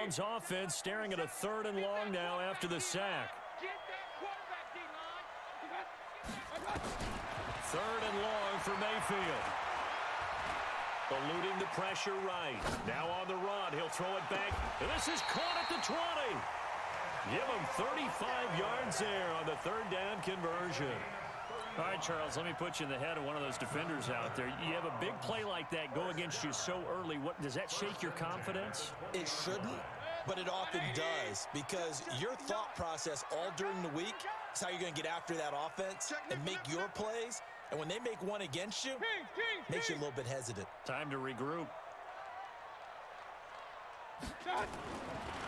Browns offense staring at a 3rd and long now after the sack. 3rd and long for Mayfield. Eluding the pressure right. Now on the run. He'll throw it back. And this is caught at the 20. Give him 35 yards there on the 3rd down conversion. All right, Charles, let me put you in the head of one of those defenders out there. You have a big play like that go against you so early. What does that shake your confidence? It shouldn't, but it often does, because your thought process all during the week is how you're going to get after that offense and make your plays. And when they make one against you, it makes you a little bit hesitant. Time to regroup.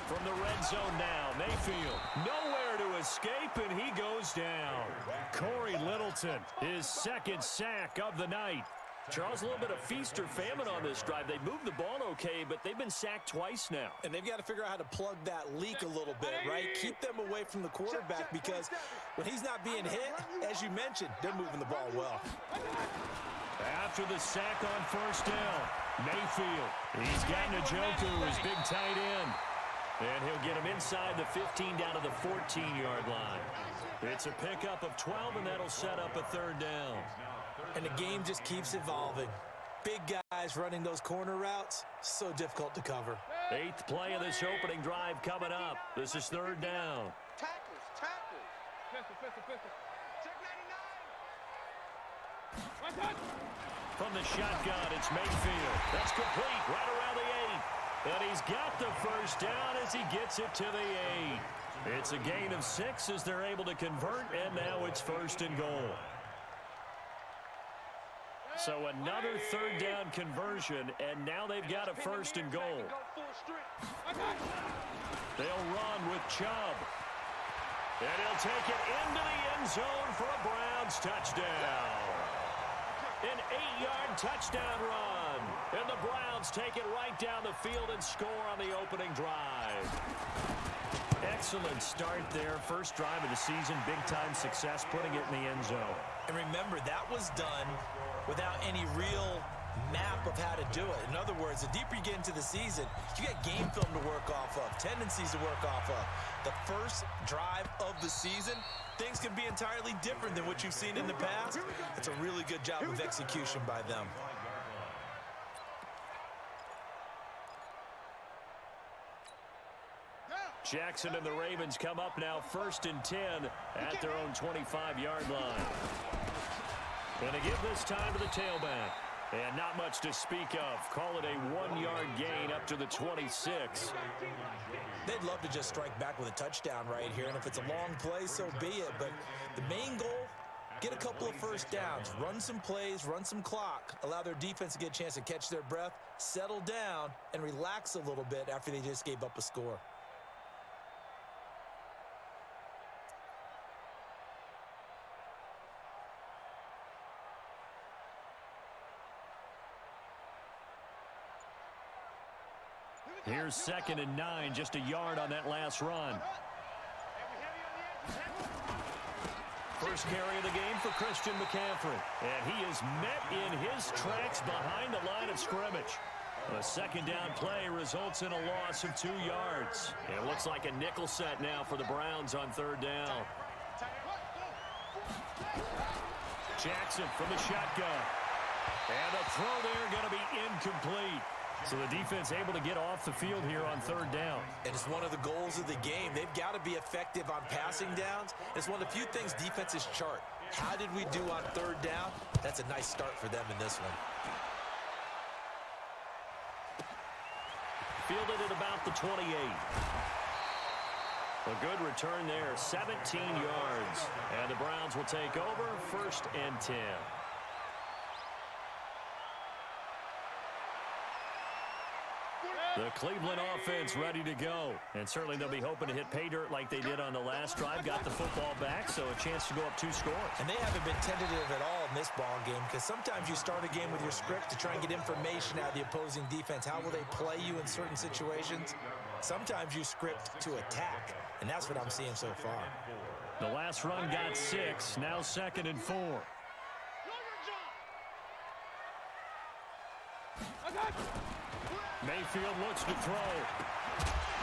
From the red zone now, Mayfield nowhere to escape, and he goes down. Corey Littleton, his 2nd sack of the night. Charles, a little bit of feast or famine on this drive. They moved the ball okay, but they've been sacked twice now. And they've got to figure out how to plug that leak a little bit, right? Keep them away from the quarterback, because when he's not being hit, as you mentioned, they're moving the ball well. After the sack on 1st down, Mayfield, he's got Njoku, his big tight end. And he'll get him inside the 15 down to the 14-yard line. It's a pickup of 12, and that'll set up a 3rd down. And the game just keeps evolving. Big guys running those corner routes, so difficult to cover. 8th play of this opening drive coming up. This is 3rd down. Tackles. Pistol. Check 99. From the shotgun, it's Mayfield. That's complete right around the 8. And he's got the 1st down as he gets it to the 8. It's a gain of 6 as they're able to convert, and now it's 1st and goal. So another 3rd down conversion, and now they've got a 1st and goal. They'll run with Chubb. And he'll take it into the end zone for a Browns touchdown. An 8-yard touchdown run. And the Browns take it right down the field and score on the opening drive. Excellent start there. First drive of the season. Big-time success putting it in the end zone. And remember, that was done without any real map of how to do it. In other words, the deeper you get into the season, you got game film to work off of, tendencies to work off of. The first drive of the season, things can be entirely different than what you've seen in the past. It's a really good job of execution by them. Jackson and the Ravens come up now 1st and 10 at their own 25-yard line. Going to give this time to the tailback. And not much to speak of. Call it a 1-yard gain up to the 26. They'd love to just strike back with a touchdown right here. And if it's a long play, so be it. But the main goal, get a couple of 1st downs. Run some plays, run some clock. Allow their defense to get a chance to catch their breath, settle down, and relax a little bit after they just gave up a score. Here's 2nd and 9, just a yard on that last run. First carry of the game for Christian McCaffrey. And he is met in his tracks behind the line of scrimmage. A 2nd down play results in a loss of 2 yards. It looks like a nickel set now for the Browns on 3rd down. Jackson from the shotgun. And the throw there going to be incomplete. So the defense able to get off the field here on 3rd down. And it's one of the goals of the game. They've got to be effective on passing downs. It's one of the few things defenses chart. How did we do on 3rd down? That's a nice start for them in this one. Fielded at about the 28. A good return there, 17 yards. And the Browns will take over 1st and 10. The Cleveland offense ready to go. And certainly they'll be hoping to hit pay dirt like they did on the last drive. Got the football back, so a chance to go up 2 scores. And they haven't been tentative at all in this ball game, because sometimes you start a game with your script to try and get information out of the opposing defense. How will they play you in certain situations? Sometimes you script to attack, and that's what I'm seeing so far. The last run got 6, now 2nd and 4. Mayfield looks to throw.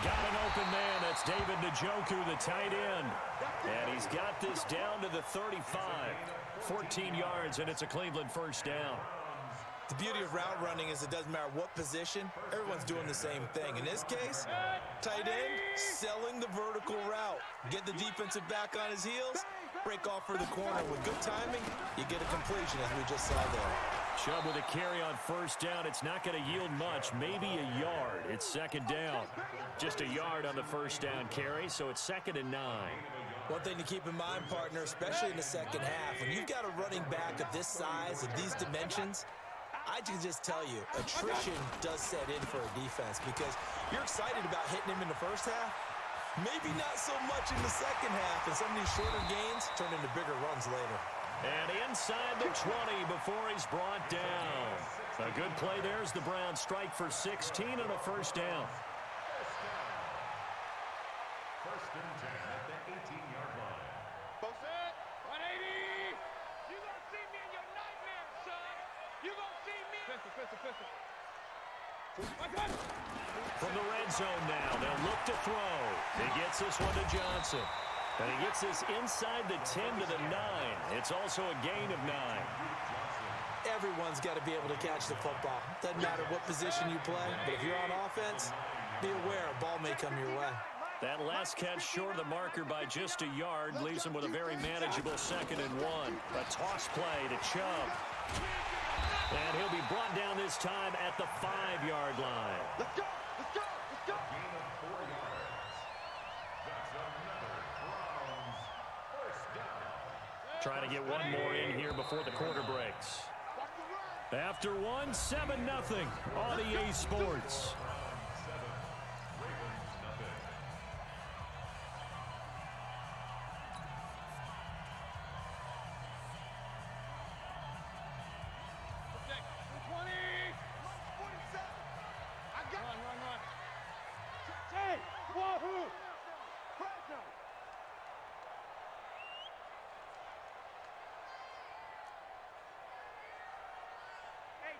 Got an open man. That's David Njoku, the tight end. And he's got this down to the 35. 14 yards, and it's a Cleveland first down. The beauty of route running is it doesn't matter what position, everyone's doing the same thing. In this case, tight end, selling the vertical route. Get the defensive back on his heels, break off for the corner. With good timing, you get a completion, as we just saw there. Chubb with a carry on first down. It's not going to yield much, maybe a yard. It's second down. Just a yard on the first down carry, so it's 2nd and 9. One thing to keep in mind, partner, especially in the second half, when you've got a running back of this size, of these dimensions, I can just tell you, attrition does set in for a defense because you're excited about hitting him in the first half, maybe not so much in the second half, and some of these shorter gains turn into bigger runs later. And inside the 20 before he's brought down. A good play there as the Browns strike for 16 and a first down. First and 10 at the 18-yard line. Both set. 180. You gonna see me in your nightmare, son. You gonna see me. Pistol. From the red zone now, they'll look to throw. He gets this one to Johnson. And he gets this inside the 10 to the 9. It's also a gain of 9. Everyone's got to be able to catch the football. Doesn't matter what position you play, but if you're on offense, be aware a ball may come your way. That last catch short of the marker by just a yard leaves him with a very manageable 2nd and 1. A toss play to Chubb. And he'll be brought down this time at the 5-yard line. Let's go. Gain of 4 yards. That's another Browns first down. Trying to get one more in here before the quarter breaks. After 1, 7-0 on EA Sports.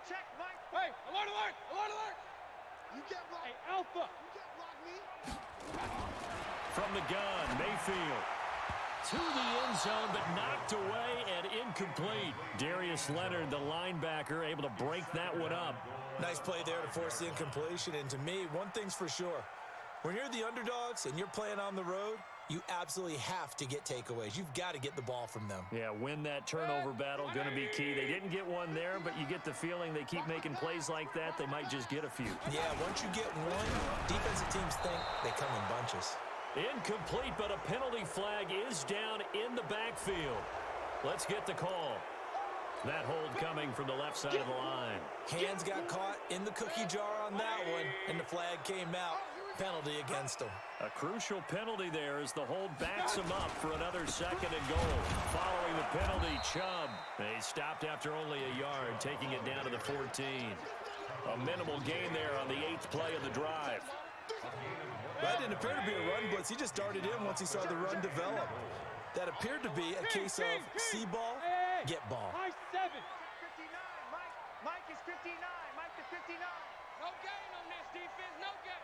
Check, Mike. Hey, alert. You get rocked. Hey, Alpha. You get rocked me. From the gun, Mayfield. To the end zone, but knocked away and incomplete. Darius Leonard, the linebacker, able to break that one up. Nice play there to force the incompletion. And to me, one thing's for sure. When you're the underdogs and you're playing on the road, you absolutely have to get takeaways. You've got to get the ball from them. Yeah, win that turnover battle, going to be key. They didn't get one there, but you get the feeling they keep making plays like that, they might just get a few. Yeah, once you get one, defensive teams think they come in bunches. Incomplete, but a penalty flag is down in the backfield. Let's get the call. That hold coming from the left side of the line. Hands got caught in the cookie jar on that one, and the flag came out. Penalty against him. A crucial penalty there as the hold backs him up for another 2nd and goal. Following the penalty, Chubb. They stopped after only a yard, taking it down to the 14. A minimal gain there on the 8th play of the drive. That didn't appear to be a run blitz. He just darted in once he saw the run develop. That appeared to be a case of see ball, get ball. High 7. 59. Mike is 59. Mike is 59. No gain on this defense. No gain.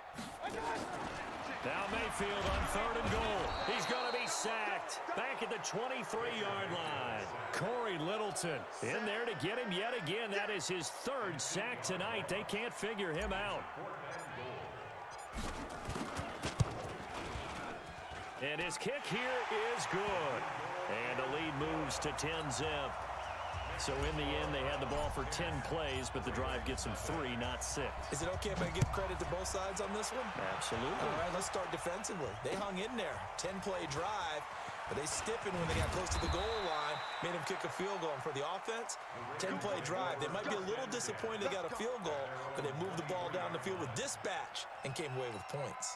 Now Mayfield on 3rd and goal. He's going to be sacked. Back at the 23-yard line. Corey Littleton in there to get him yet again. That is his 3rd sack tonight. They can't figure him out. And his kick here is good. And the lead moves to 10-zip. So in the end, they had the ball for 10 plays, but the drive gets them 3, not 6. Is it okay if I give credit to both sides on this one? Absolutely. All right, let's start defensively. They hung in there. 10-play drive, but they stiffened when they got close to the goal line, made them kick a field goal. And for the offense, 10-play drive. They might be a little disappointed they got a field goal, but they moved the ball down the field with dispatch and came away with points.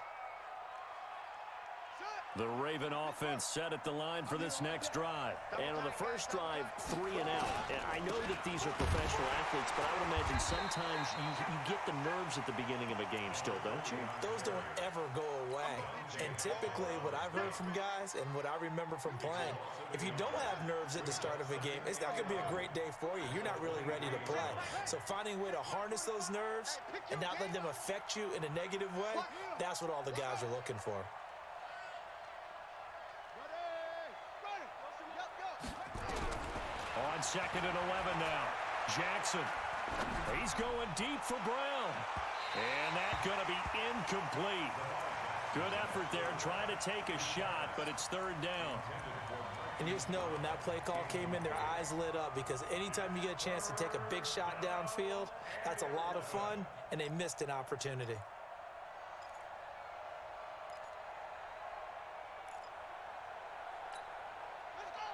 Shut. The Raven offense set at the line for this next drive. And on the first drive, 3 and out. And I know that these are professional athletes, but I would imagine sometimes you get the nerves at the beginning of a game still, don't you? Those don't ever go away. And typically what I've heard from guys and what I remember from playing, if you don't have nerves at the start of a game, it's not going to be a great day for you. You're not really ready to play. So finding a way to harness those nerves and not let them affect you in a negative way, that's what all the guys are looking for. On 2nd and 11 now. Jackson. He's going deep for Brown. And that's going to be incomplete. Good effort there trying to take a shot, but it's 3rd down. And you just know when that play call came in, their eyes lit up because anytime you get a chance to take a big shot downfield, that's a lot of fun, and they missed an opportunity.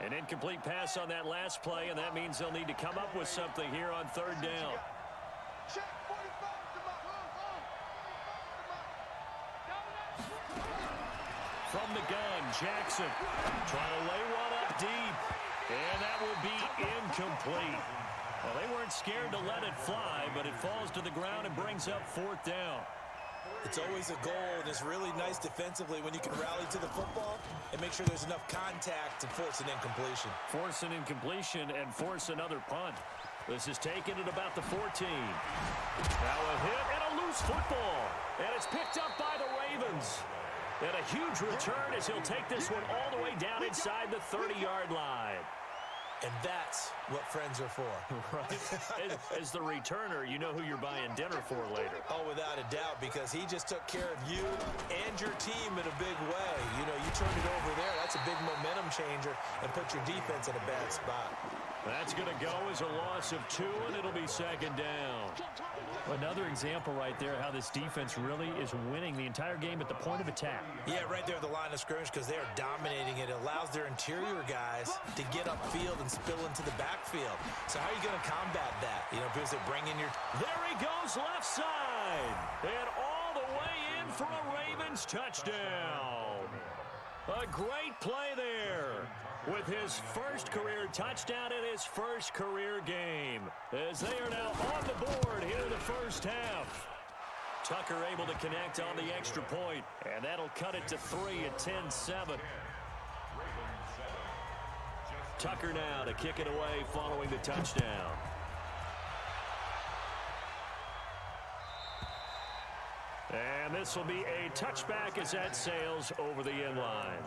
An incomplete pass on that last play, and that means they'll need to come up with something here on 3rd down. From the gun, Jackson trying to lay one up deep, and that will be incomplete. Well, they weren't scared to let it fly, but it falls to the ground and brings up 4th down. It's always a goal, and it's really nice defensively when you can rally to the football and make sure there's enough contact to force an incompletion. Force an incompletion and force another punt. This is taken at about the 14. Now a hit and a loose football. And it's picked up by the Ravens. And a huge return as he'll take this one all the way down inside the 30-yard line. And that's what friends are for. Right. As the returner, you know who you're buying dinner for later. Oh, without a doubt, because he just took care of you and your team in a big way. You know, you turned it over there. That's a big momentum changer and put your defense in a bad spot. That's going to go as a loss of 2, and it'll be 2nd down. Another example right there how this defense really is winning the entire game at the point of attack. Yeah, right there at the line of scrimmage because they are dominating it. It allows their interior guys to get upfield and spill into the backfield. So how are you going to combat that? You know, because they bring in your... There he goes left side. And all the way in for a Ravens touchdown. A great play there with his first career touchdown in his first career game, as they are now on the board here in the first half. Tucker able to connect on the extra point, and that'll cut it to 3 at 10-7. Tucker now to kick it away following the touchdown. And this will be a touchback as that sails over the end line.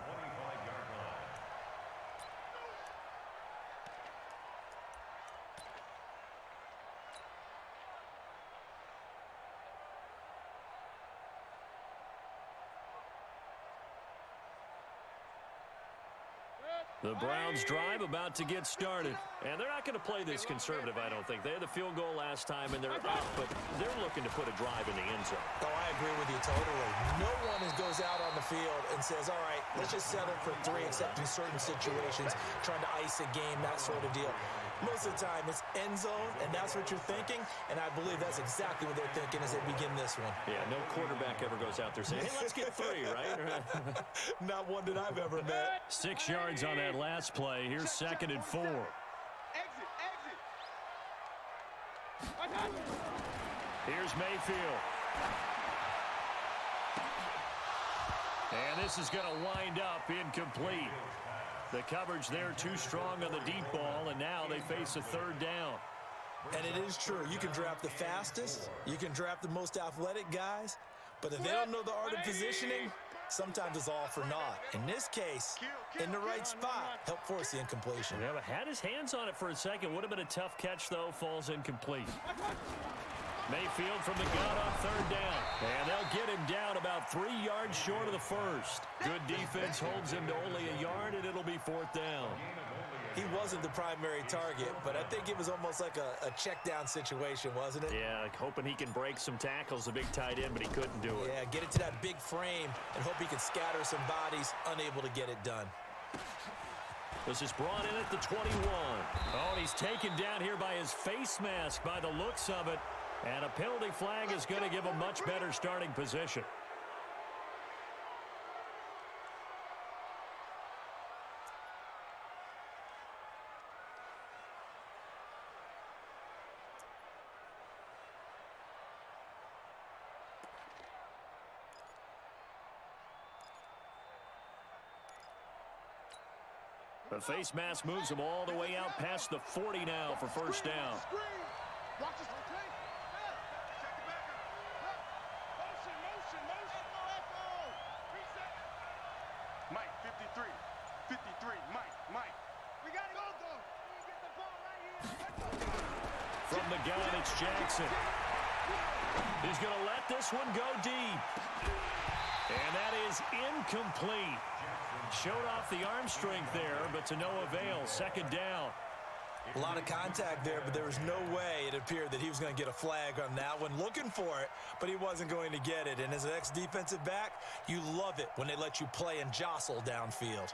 The Browns drive about to get started. And they're not going to play this conservative, I don't think. They had the field goal last time, and they're up, but they're looking to put a drive in the end zone. Oh, I agree with you totally. No one goes out on the field and says, all right, let's just settle for 3, except in certain situations, trying to ice a game, that sort of deal. Most of the time, it's end zone, and that's what you're thinking, and I believe that's exactly what they're thinking as they begin this one. Yeah, no quarterback ever goes out there saying, hey, let's get 3, right? Not one that I've ever met. 6 yards on that last play. Here's 2nd and 4. Here's Mayfield. And this is going to wind up incomplete. The coverage there too strong on the deep ball, and now they face a 3rd down. And it is true. You can draft the fastest. You can draft the most athletic guys. But if they don't know the art of positioning, sometimes it's all for naught. In this case, in the right spot, help force the incompletion. Yeah, but had his hands on it for a second. Would have been a tough catch, though. Falls incomplete. Mayfield from the gun on 3rd down. And they'll get him down about 3 yards short of the first. Good defense holds him to only a yard, and it'll be 4th down. He wasn't the primary target, but I think it was almost like a check down situation, wasn't it? Yeah, like hoping he can break some tackles, the big tight end, but he couldn't do it. Yeah, get it to that big frame and hope he can scatter some bodies, unable to get it done. This is brought in at the 21. Oh, and he's taken down here by his face mask by the looks of it. And a penalty flag is going to give a much better starting position. The face mask moves him all the way out past the 40 now for first down. Watch this. Check the back up. Motion. Reset. Mike, 53. 53. Mike. We got to go. Get the ball right here. From the gun, it's Jackson. He's going to let this one go deep. And that is incomplete. Showed off the arm strength there, but to no avail. Second down. A lot of contact there, but there was no way it appeared that he was going to get a flag on that one. Looking for it, but he wasn't going to get it. And as an ex-defensive back, you love it when they let you play and jostle downfield.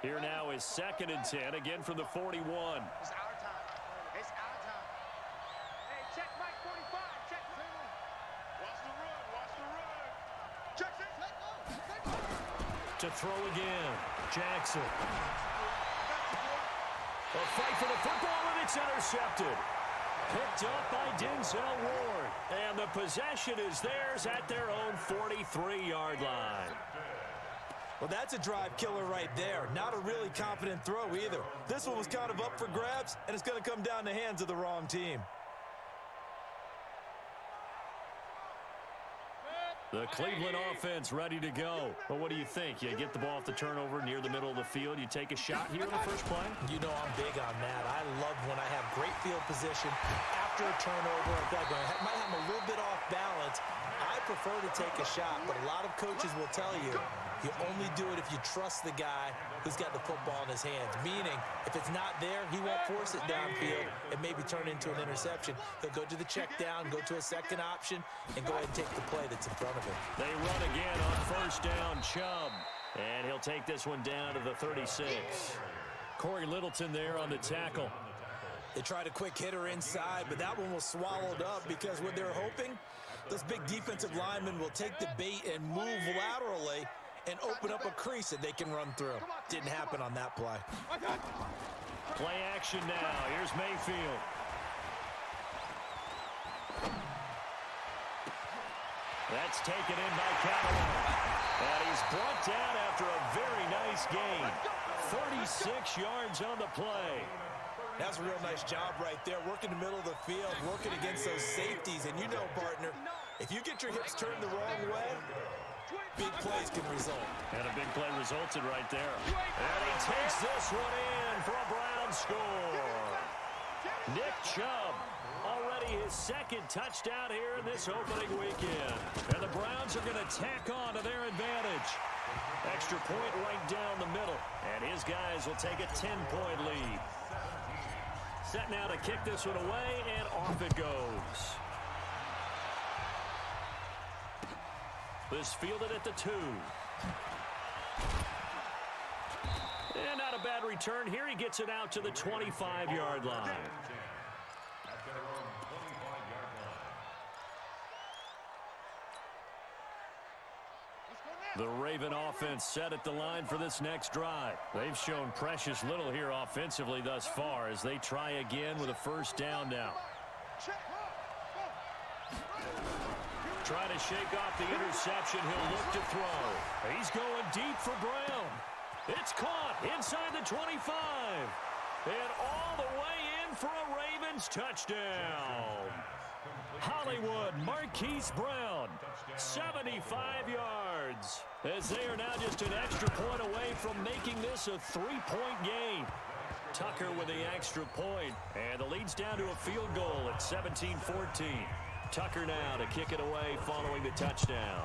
Here now is 2nd and 10, again from the 41. It's our time. Hey, check Mike 45. Check. Watch the run. Jackson. To throw again, Jackson. A fight for the football, and it's intercepted. Picked up by Denzel Ward. And the possession is theirs at their own 43-yard line. Well, that's a drive killer right there. Not a really confident throw either. This one was kind of up for grabs, and it's going to come down the hands of the wrong team. The Cleveland offense ready to go. But what do you think? You get the ball off the turnover near the middle of the field. You take a shot here in the first play? You know I'm big on that. I love when I have great field position after a turnover. I feel like I might have a little bit off balance. I prefer to take a shot, but a lot of coaches will tell you you only do it if you trust the guy who's got the football in his hands. Meaning, if it's not there, he won't force it downfield and maybe turn into an interception. He'll go to the check down, go to a second option, and go ahead and take the play that's in front of him. They run again on first down, Chubb. And he'll take this one down to the 36. Corey Littleton there on the tackle. They tried a quick hitter inside, but that one was swallowed up because what they're hoping, those big defensive linemen will take the bait and move laterally and open up a crease that they can run through. Didn't happen on that play. Play action now. Here's Mayfield. That's taken in by Callaway. And he's brought down after a very nice gain. 36 yards on the play. That's a real nice job right there, working the middle of the field, working against those safeties. And you know, partner, if you get your hips turned the wrong way, big plays can result. And a big play resulted right there. And he takes this one in for a Brown score. Nick Chubb, already his second touchdown here in this opening weekend. And the Browns are going to tack on to their advantage. Extra point right down the middle. And his guys will take a 10-point lead. Set now to kick this one away, and off it goes. This fielded at the 2. And not a bad return here. He gets it out to the 25-yard line. The Raven offense set at the line for this next drive. They've shown precious little here offensively thus far as they try again with a first down now. Trying to shake off the interception. He'll look to throw. He's going deep for Brown. It's caught inside the 25. And all the way in for a Ravens touchdown. Hollywood Marquise Brown, 75 yards. As they are now just an extra point away from making this a 3-point game. Tucker with the extra point, and the lead's down to a field goal at 17-14. Tucker now to kick it away following the touchdown.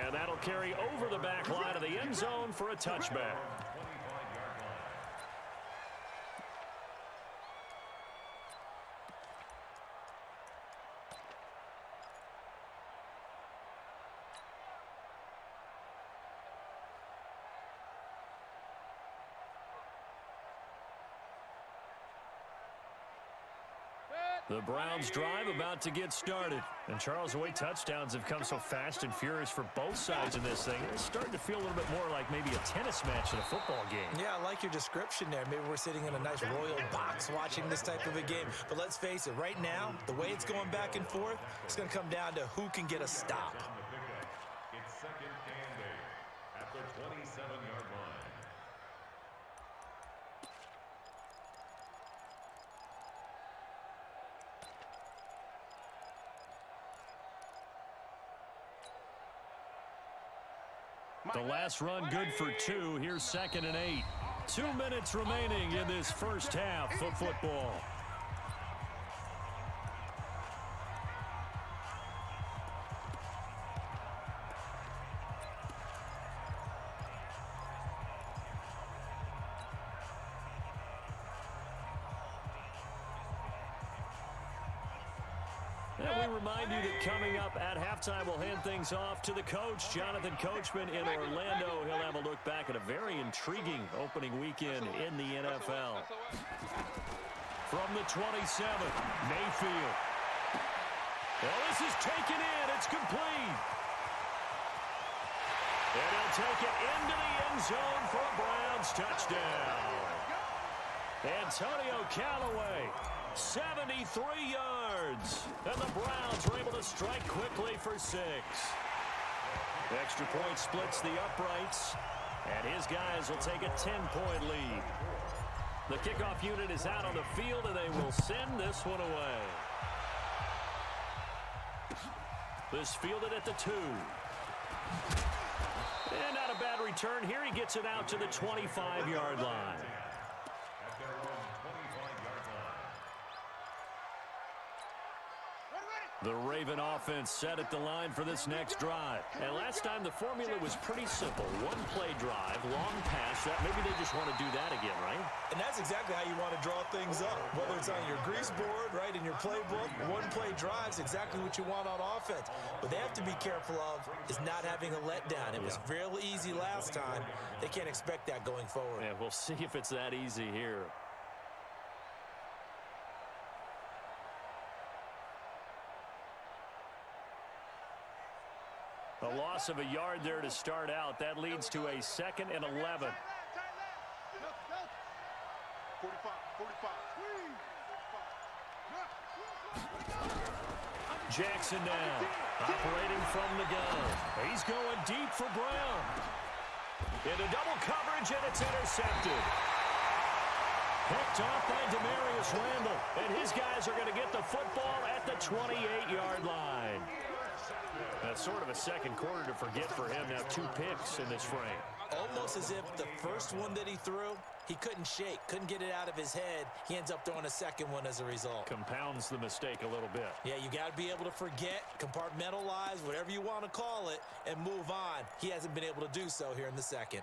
And that'll carry over the back line of the end zone for a touchback. The Browns drive about to get started. And Charles, the way touchdowns have come so fast and furious for both sides in this thing, it's starting to feel a little bit more like maybe a tennis match in a football game. Yeah, I like your description there. Maybe we're sitting in a nice royal box watching this type of a game. But let's face it, right now, the way it's going back and forth, it's going to come down to who can get a stop. It's second and 8 at the 27-yard line. The last run good for 2. Here's second and 8. 2 minutes remaining in this first half of football. And we remind you that coming up at halftime, we'll hand things off to the coach, Jonathan Coachman in Orlando. He'll have a look back at a very intriguing opening weekend in the NFL. From the 27, Mayfield. Well, this is taken in. It's complete. And he'll take it into the end zone for a Browns touchdown. Antonio Callaway. 73 yards. And the Browns were able to strike quickly for 6. Extra point splits the uprights. And his guys will take a 10-point lead. The kickoff unit is out on the field, and they will send this one away. This fielded at the 2. And not a bad return here. He gets it out to the 25-yard line. The Raven offense set at the line for this next drive. And last time the formula was pretty simple. One-play drive, long pass. Maybe they just want to do that again, right? And that's exactly how you want to draw things up. Whether it's on your grease board, right, in your playbook, one-play drive's exactly what you want on offense. What they have to be careful of is not having a letdown. It was real easy last time. They can't expect that going forward. Yeah, we'll see if it's that easy here. A loss of a yard there to start out. That leads to a 2nd and 11. 45. Jackson now, operating from the gun. He's going deep for Brown. Into double coverage, and it's intercepted. Picked off by Demarius Randall. And his guys are going to get the football at the 28-yard line. That's sort of a second quarter to forget for him. Now 2 picks in this frame. Almost as if the first one that he threw, he couldn't shake, couldn't get it out of his head. He ends up throwing a second one as a result. Compounds the mistake a little bit. Yeah, you got to be able to forget, compartmentalize, whatever you want to call it, and move on. He hasn't been able to do so here in the second.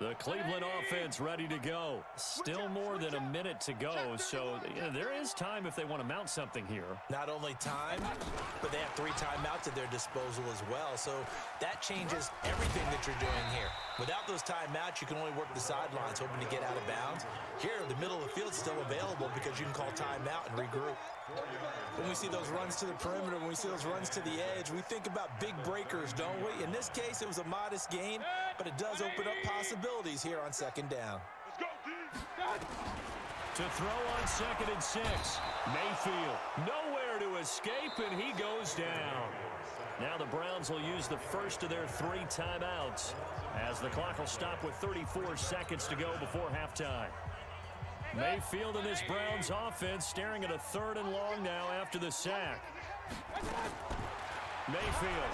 The Cleveland offense ready to go. Still more than a minute to go, so there is time if they want to mount something here. Not only time, but they have 3 timeouts at their disposal as well, so that changes everything that you're doing here. Without those timeouts, you can only work the sidelines, hoping to get out of bounds. Here, the middle of the field is still available because you can call timeout and regroup. When we see those runs to the perimeter, when we see those runs to the edge, we think about big breakers, don't we? In this case, it was a modest gain, but it does open up possibilities here on 2nd down. To throw on 2nd and 6. Mayfield nowhere to escape, and he goes down. Now the Browns will use the first of their 3 timeouts as the clock will stop with 34 seconds to go before halftime. Mayfield and this Browns offense staring at a 3rd and long now after the sack. Mayfield.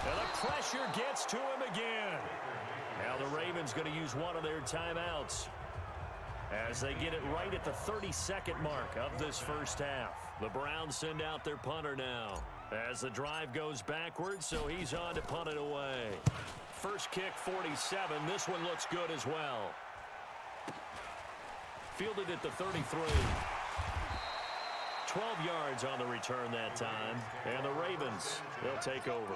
And the pressure gets to him again. Now the Ravens going to use one of their timeouts as they get it right at the 32nd mark of this first half. The Browns send out their punter now as the drive goes backwards, so he's on to punt it away. First kick, 47. This one looks good as well. Fielded at the 33. 12 yards on the return that time. And the Ravens, they'll take over.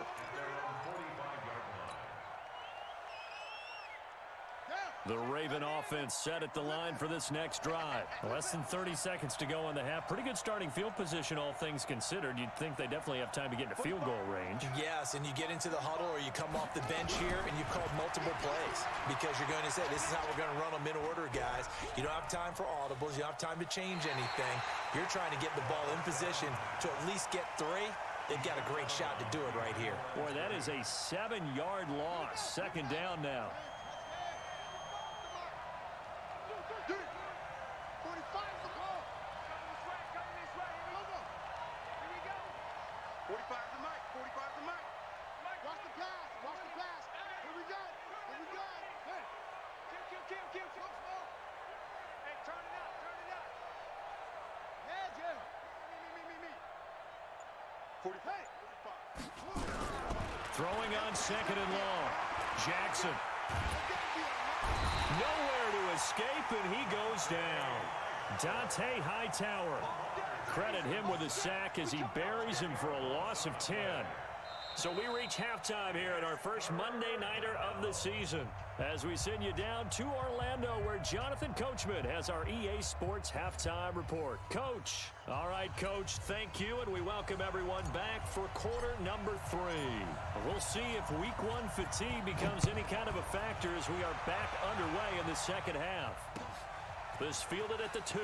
The Raven offense set at the line for this next drive. Less than 30 seconds to go in the half. Pretty good starting field position, all things considered. You'd think they definitely have time to get into field goal range. Yes, and you get into the huddle or you come off the bench here and you call multiple plays because you're going to say, this is how we're going to run them in order, guys. You don't have time for audibles. You don't have time to change anything. You're trying to get the ball in position to at least get 3. They've got a great shot to do it right here. Boy, that is a 7-yard loss. Second down now. 45 the mic, 45 the mic. Watch the pass, watch the pass. Here we go, here we go. Hey, kill. Hey, turn it up. Yeah, Jim. Me. 45. Hey. Throwing on second and long. Jackson. Nowhere to escape, and he goes down. Dante Hightower. Credit him with a sack as he buries him for a loss of 10. So we reach halftime here at our first Monday Nighter of the season as we send you down to Orlando where Jonathan Coachman has our EA Sports Halftime Report. Coach. All right, Coach, thank you, and we welcome everyone back for quarter number 3. We'll see if week 1 fatigue becomes any kind of a factor as we are back underway in the second half. This fielded at the 2.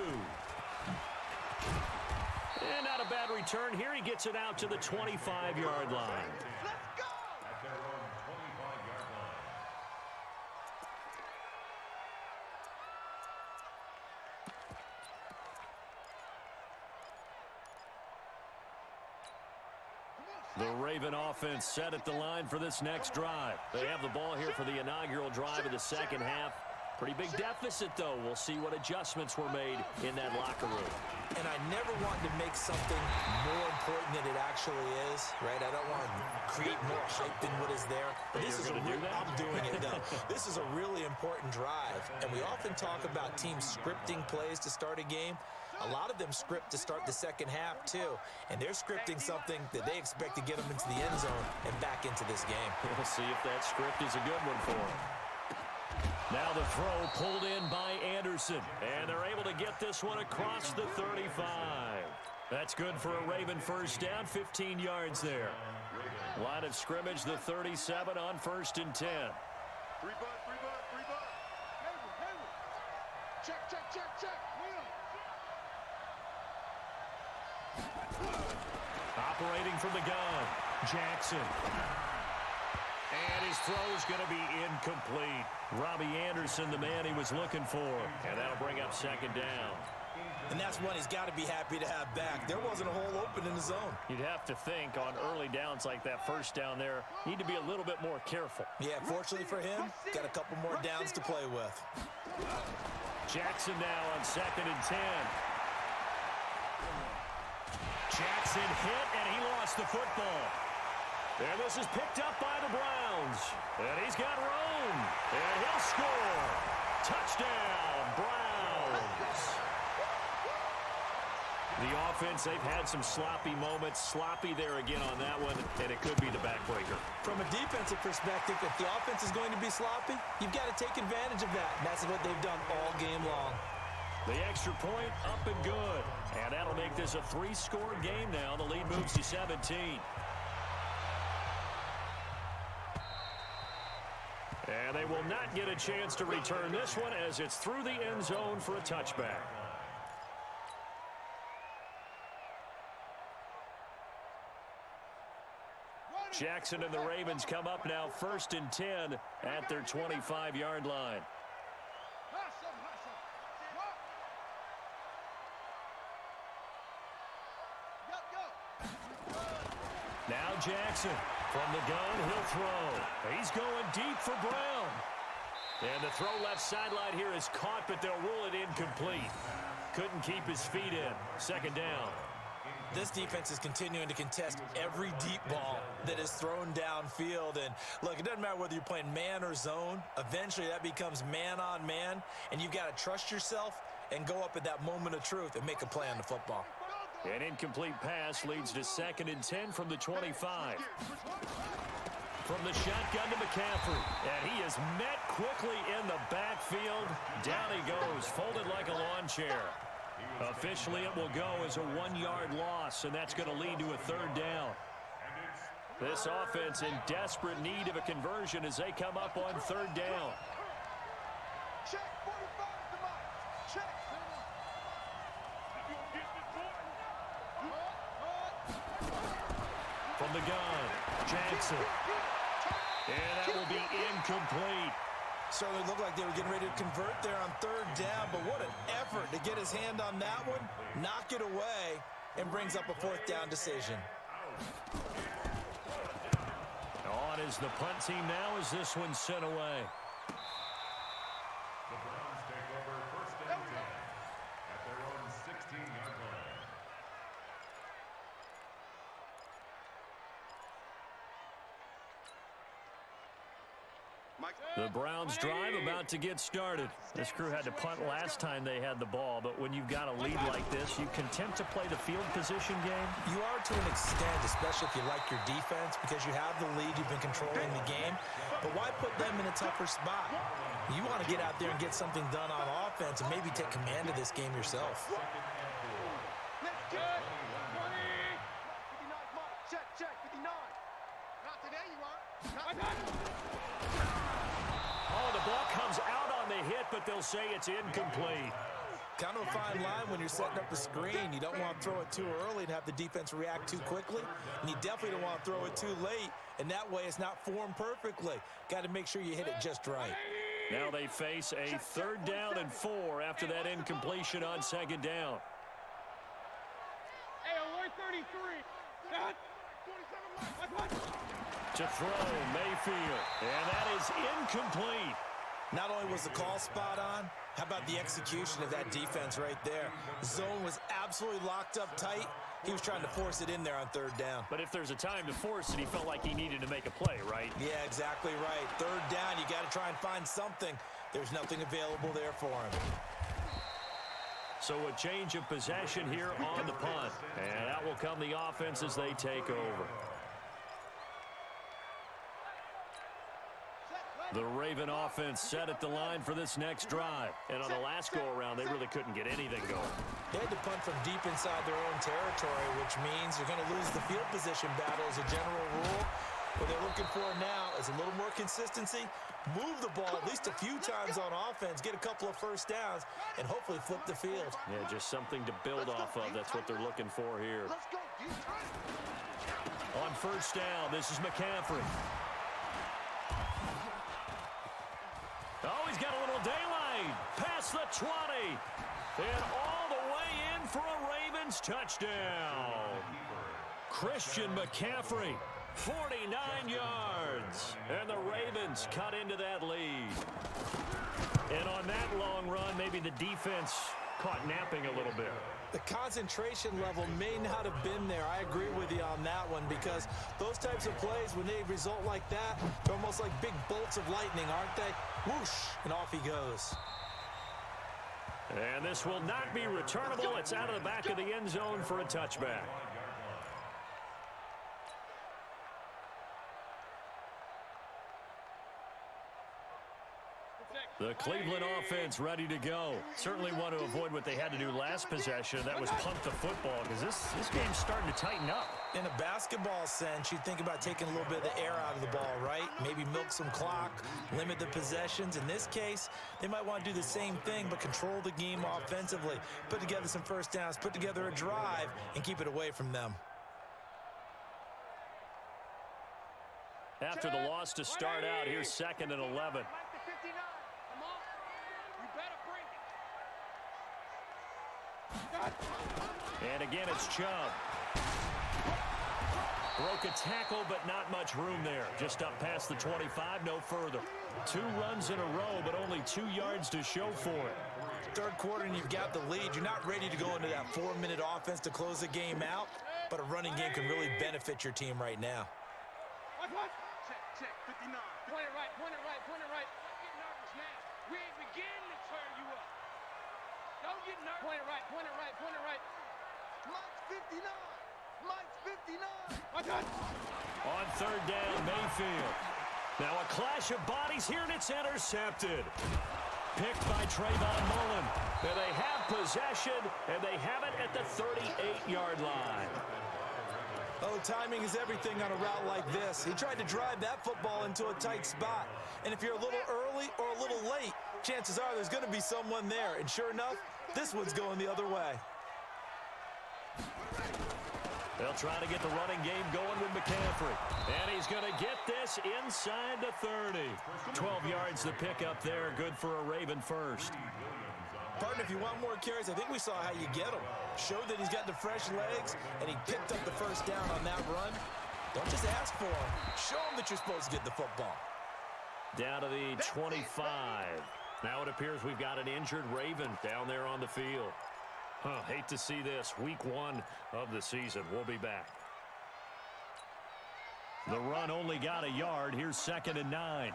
And not a bad return here. He gets it out to the 25-yard line. Let's go! At their own 25-yard line. The Raven offense set at the line for this next drive. They have the ball here for the inaugural drive of the second half. Pretty big deficit, though. We'll see what adjustments were made in that locker room. And I never want to make something more important than it actually is, right? I don't want to create more hype than what is there. But this is I'm doing it, though. This is a really important drive. And we often talk about teams scripting plays to start a game. A lot of them script to start the second half, too. And they're scripting something that they expect to get them into the end zone and back into this game. We'll see if that script is a good one for them. Now the throw pulled in by Anderson. And they're able to get this one across the 35. That's good for a Raven first down, 15 yards there. Line of scrimmage, the 37 on 1st and 10. 3 bud. Check. Operating from the gun, Jackson. And his throw's going to be incomplete. Robbie Anderson, the man he was looking for. And that'll bring up second down. And that's one he's got to be happy to have back. There wasn't a hole open in the zone. You'd have to think on early downs like that first down there, need to be a little bit more careful. Yeah, fortunately for him, got a couple more downs to play with. Jackson now on 2nd and 10. Jackson hit, and he lost the football. And this is picked up by the Browns. And he's got room. And he'll score. Touchdown, Browns. The offense, they've had some sloppy moments. Sloppy there again on that one, and it could be the backbreaker. From a defensive perspective, if the offense is going to be sloppy, you've got to take advantage of that. And that's what they've done all game long. The extra point up and good. And that'll make this a 3-score game now. The lead moves to 17. And they will not get a chance to return this one as it's through the end zone for a touchback. Jackson and the Ravens come up now 1st and 10 at their 25-yard line. Now Jackson from the gun, he'll throw. He's going deep for Brown. And the throw left sideline here is caught, but they'll rule it incomplete. Couldn't keep his feet in. Second down. This defense is continuing to contest every deep ball that is thrown downfield. And look, it doesn't matter whether you're playing man or zone. Eventually that becomes man on man, and you've got to trust yourself and go up at that moment of truth and make a play on the football. An incomplete pass leads to 2nd and 10 from the 25. from the shotgun to McCaffrey. And he is met quickly in the backfield. Down he goes, folded like a lawn chair. Officially, it will go as a 1-yard loss, and that's going to lead to a 3rd down. This offense in desperate need of a conversion as they come up on 3rd down. Check 45 the mark. Check. From the gun, Jackson. And that will be incomplete. Certainly looked like they were getting ready to convert there on 3rd down, but what an effort to get his hand on that one, knock it away, and brings up a 4th down decision. On is the punt team now as this one's sent away. The Browns take over 1st and 10 at their own 16-yard line. The Browns drive about to get started. This crew had to punt last time they had the ball, but when you've got a lead like this, you content to play the field position game? You are to an extent, especially if you like your defense, because you have the lead, you've been controlling the game. But why put them in a tougher spot? You want to get out there and get something done on offense and maybe take command of this game yourself. Let's get it. 59 mark. Check, check, 59. Not today, you are. Oh, the ball comes out on the hit, but they'll say it's incomplete. Kind of a fine line when you're setting up the screen. You don't want to throw it too early and have the defense react too quickly. And you definitely don't want to throw it too late, and that way it's not formed perfectly. Got to make sure you hit it just right. Now they face a 3rd down and 4 after that incompletion on 2nd down. Hey, 133. 47 mark. To throw, Mayfield. And that is incomplete. Not only was the call spot on, how about the execution of that defense right there? Zone was absolutely locked up tight. He was trying to force it in there on 3rd down. But if there's a time to force it, he felt like he needed to make a play, right? Yeah, exactly right. 3rd down, you got to try and find something. There's nothing available there for him. So a change of possession here on the punt. And out will come the offense as they take over. The Raven offense set at the line for this next drive. And on the last go-around, they really couldn't get anything going. They had to punt from deep inside their own territory, which means you're going to lose the field position battle as a general rule. What they're looking for now is a little more consistency, move the ball at least a few times on offense, get a couple of 1st downs, and hopefully flip the field. Yeah, just something to build off of. That's what they're looking for here. Let's go, On 1st down, this is McCaffrey. Oh, he's got a little daylight. Past the 20. And all the way in for a Ravens touchdown. Christian McCaffrey, 49 yards. And the Ravens cut into that lead. And on that long run, maybe the defense caught napping a little bit. The concentration level may not have been there. I agree with you on that one, because those types of plays, when they result like that, they're almost like big bolts of lightning, aren't they? Whoosh, and off he goes. And this will not be returnable. It's out of the back of the end zone for a touchback. The Cleveland offense ready to go. Certainly want to avoid what they had to do last possession. That was punt the football, because this game's starting to tighten up. In a basketball sense, you think about taking a little bit of the air out of the ball, right? Maybe milk some clock, limit the possessions. In this case, they might want to do the same thing, but control the game offensively. Put together some 1st downs, put together a drive, and keep it away from them. After the loss to start out, here's 2nd and 11. And again, it's Chubb. Broke a tackle, but not much room there. Just up past the 25, no further. 2 runs in a row, but only 2 yards to show for it. 3rd quarter, and you've got the lead. You're not ready to go into that 4-minute offense to close the game out, but a running game can really benefit your team right now. Check, 59. Point it right, point it right, point it right. Don't get nervous now. We ain't beginning to turn you up. Don't get nervous. Point it right, point it right, point it right. Clock's 59. Mike's 59. On third down, Mayfield. Now a clash of bodies here, and it's intercepted. Picked by Trayvon Mullen. And they have possession, and they have it at the 38-yard line. Oh, timing is everything on a route like this. He tried to drive that football into a tight spot. And if you're a little early or a little late, chances are there's going to be someone there. And sure enough, this one's going the other way. They'll try to get the running game going with McCaffrey. And he's going to get this inside the 30. 12 yards to pick up there. Good for a Raven first. Partner, if you want more carries, I think we saw how you get them. Showed that he's got the fresh legs, and he picked up the first down on that run. Don't just ask for him. Show him that you're supposed to get the football. Down to the 25. Now it appears we've got an injured Raven down there on the field. Hate to see this. Week 1 of the season. We'll be back. The run only got a yard. Here's 2nd and 9.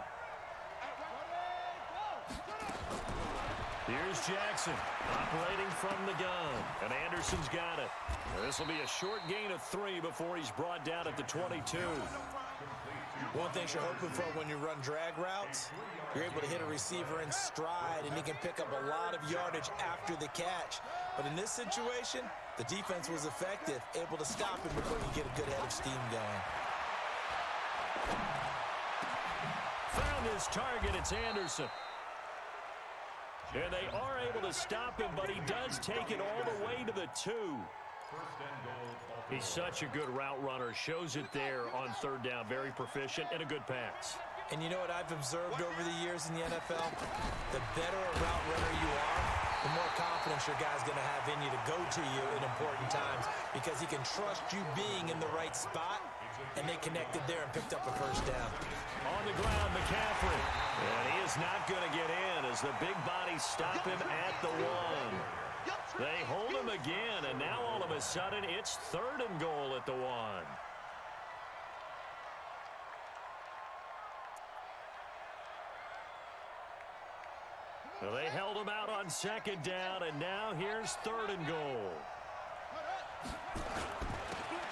Here's Jackson operating from the gun. And Anderson's got it. This will be a short gain of 3 before he's brought down at the 22. One thing you're hoping for when you run drag routes, you're able to hit a receiver in stride, and he can pick up a lot of yardage after the catch. But in this situation, the defense was effective, able to stop him before he get a good head of steam going. Found his target. It's Anderson. And they are able to stop him, but he does take it all the way to the 2. He's such a good route runner. Shows it there on third down. Very proficient and a good pass. And you know what I've observed over the years in the NFL? The better a route runner you are, the more confidence your guy's going to have in you to go to you in important times, because he can trust you being in the right spot, and they connected there and picked up a first down. On the ground, McCaffrey. And he is not going to get in as the big bodies stop him at the 1. They hold him again, and now all of a sudden it's 3rd and goal at the 1. Well, they held him out on 2nd down, and now here's 3rd and goal.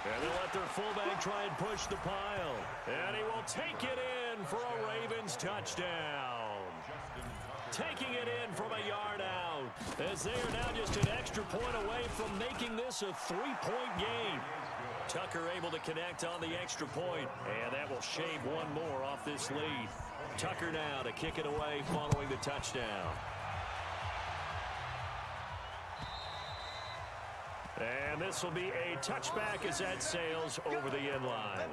And they'll let their fullback try and push the pile. And he will take it in for a Ravens touchdown. Taking it in from a yard out, as they are now just an extra point away from making this a 3-point game. Tucker able to connect on the extra point, and that will shave one more off this lead. Tucker now to kick it away following the touchdown. And this will be a touchback as that sails over the end line.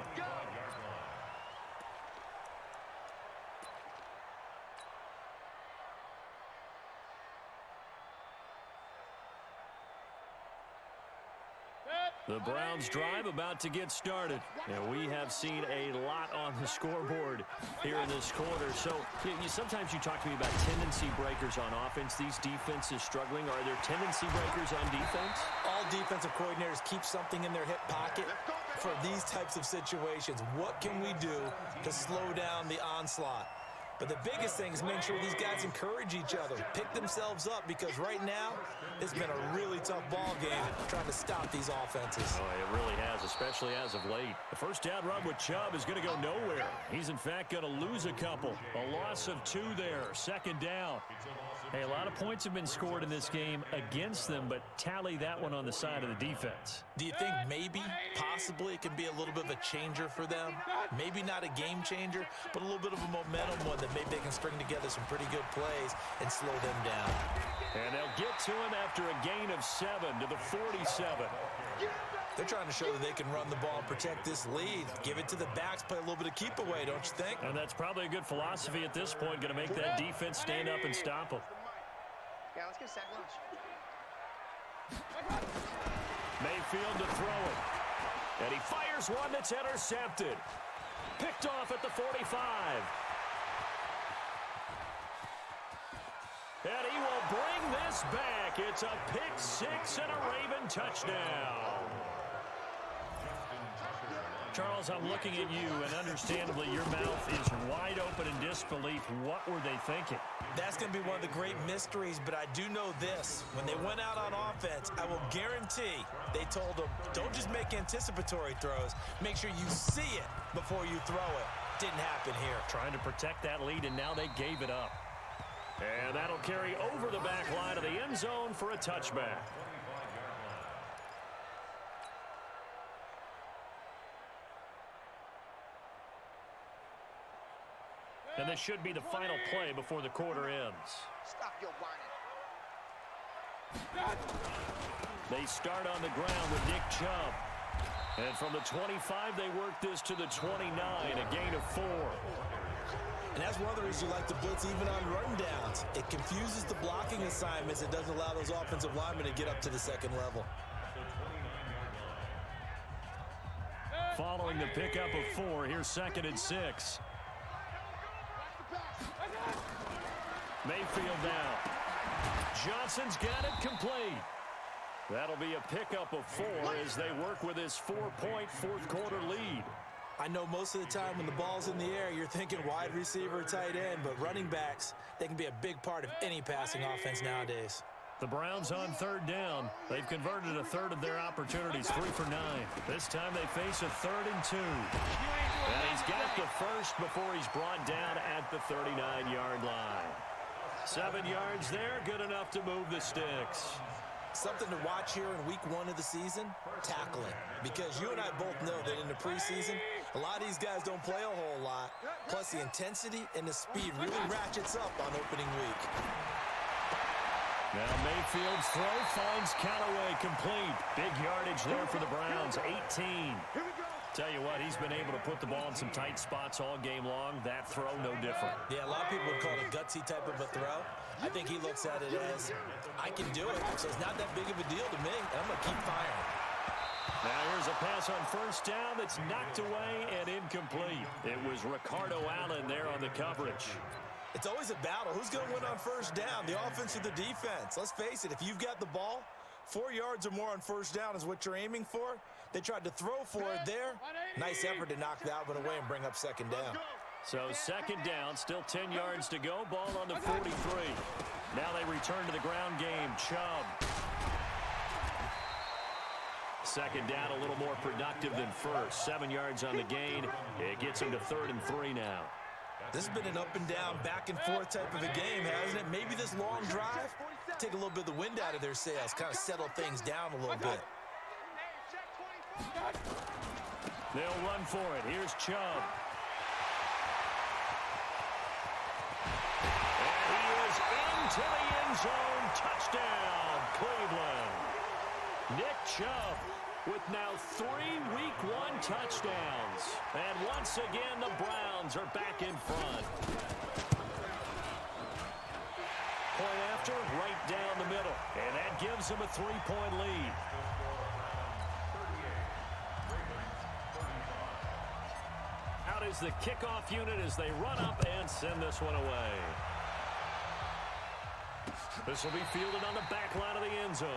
The Browns drive about to get started. And we have seen a lot on the scoreboard here in this quarter. So sometimes you talk to me about tendency breakers on offense. These defenses struggling. Are there tendency breakers on defense? All defensive coordinators keep something in their hip pocket for these types of situations. What can we do to slow down the onslaught? But the biggest thing is make sure these guys encourage each other, pick themselves up, because right now it's been a really tough ball game trying to stop these offenses. Oh, it really has, especially as of late. The first down run with Chubb is going to go nowhere. He's, in fact, going to lose a couple. A loss of 2 there, 2nd down. Hey, a lot of points have been scored in this game against them, but tally that one on the side of the defense. Do you think maybe, possibly, it can be a little bit of a changer for them? Maybe not a game changer, but a little bit of a momentum one that maybe they can string together some pretty good plays and slow them down. And they'll get to him after a gain of 7 to the 47. They're trying to show that they can run the ball and protect this lead. Give it to the backs, play a little bit of keep away, don't you think? And that's probably a good philosophy at this point, going to make that defense stand up and stop them. Yeah, let's get a sack lunch. Mayfield to throw it. And he fires one that's intercepted. Picked off at the 45. And he will bring this back. It's a pick 6 and a Raven touchdown. Charles, I'm looking at you, and understandably, your mouth is wide open in disbelief. What were they thinking? That's going to be one of the great mysteries, but I do know this. When they went out on offense, I will guarantee they told them, don't just make anticipatory throws. Make sure you see it before you throw it. Didn't happen here. Trying to protect that lead, and now they gave it up. And that'll carry over the back line of the end zone for a touchback. And this should be the final play before the quarter ends. Stop your whining. They start on the ground with Nick Chubb. And from the 25, they work this to the 29, a gain of 4. And that's one of the reasons you like to blitz even on run downs. It confuses the blocking assignments. It doesn't allow those offensive linemen to get up to the second level. Following the pickup of 4, here's 2nd and 6. Mayfield down. Johnson's got it complete. That'll be a pickup of 4 as they work with his 4-point fourth-quarter lead. I know most of the time when the ball's in the air, you're thinking wide receiver, tight end, but running backs, they can be a big part of any passing offense nowadays. The Browns on 3rd down. They've converted a third of their opportunities, 3 for 9. This time they face a 3rd and 2. And he's got the first before he's brought down at the 39-yard line. 7 yards there, good enough to move the sticks. Something to watch here in week 1 of the season, tackling. Because you and I both know that in the preseason, a lot of these guys don't play a whole lot. Plus the intensity and the speed really ratchets up on opening week. Now Mayfield's throw finds Callaway complete. Big yardage there for the Browns, 18. Tell you what, he's been able to put the ball in some tight spots all game long. That throw, no different. Yeah, a lot of people would call it a gutsy type of a throw. I think he looks at it as, I can do it, so it's not that big of a deal to me, and I'm going to keep firing. Now here's a pass on 1st down that's knocked away and incomplete. It was Ricardo Allen there on the coverage. It's always a battle. Who's going to win on 1st down, the offense or the defense? Let's face it, if you've got the ball, 4 yards or more on 1st down is what you're aiming for. They tried to throw for it there. Nice effort to knock that one away and bring up 2nd down. So 2nd down, still 10 yards to go. Ball on the 43. Now they return to the ground game. Chubb. 2nd down, a little more productive than 1st. 7 yards on the gain. It gets him to 3rd and 3 now. This has been an up and down, back and forth type of a game, hasn't it? Maybe this long drive, take a little bit of the wind out of their sails, kind of settle things down a little bit. They'll run for it. Here's Chubb. And he is into the end zone. Touchdown, Cleveland. Nick Chubb with now 3 week 1 touchdowns. And once again, the Browns are back in front. Point after, right down the middle. And that gives them a 3-point lead. Out is the kickoff unit as they run up and send this one away. This will be fielded on the back line of the end zone.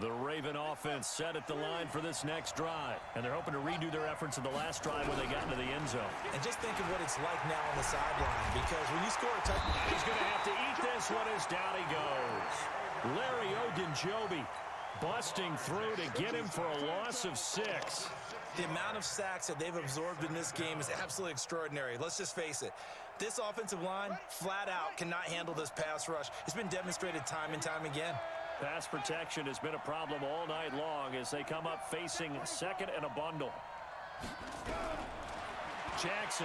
The Raven offense set at the line for this next drive. And they're hoping to redo their efforts in the last drive when they got into the end zone. And just think of what it's like now on the sideline. Because when you score a touchdown, he's going to have to eat this one as down he goes. Larry Ogunjobi busting through to get him for a loss of 6. The amount of sacks that they've absorbed in this game is absolutely extraordinary. Let's just face it. This offensive line, flat out, cannot handle this pass rush. It's been demonstrated time and time again. Pass protection has been a problem all night long as they come up facing 2nd and a bundle. Jackson.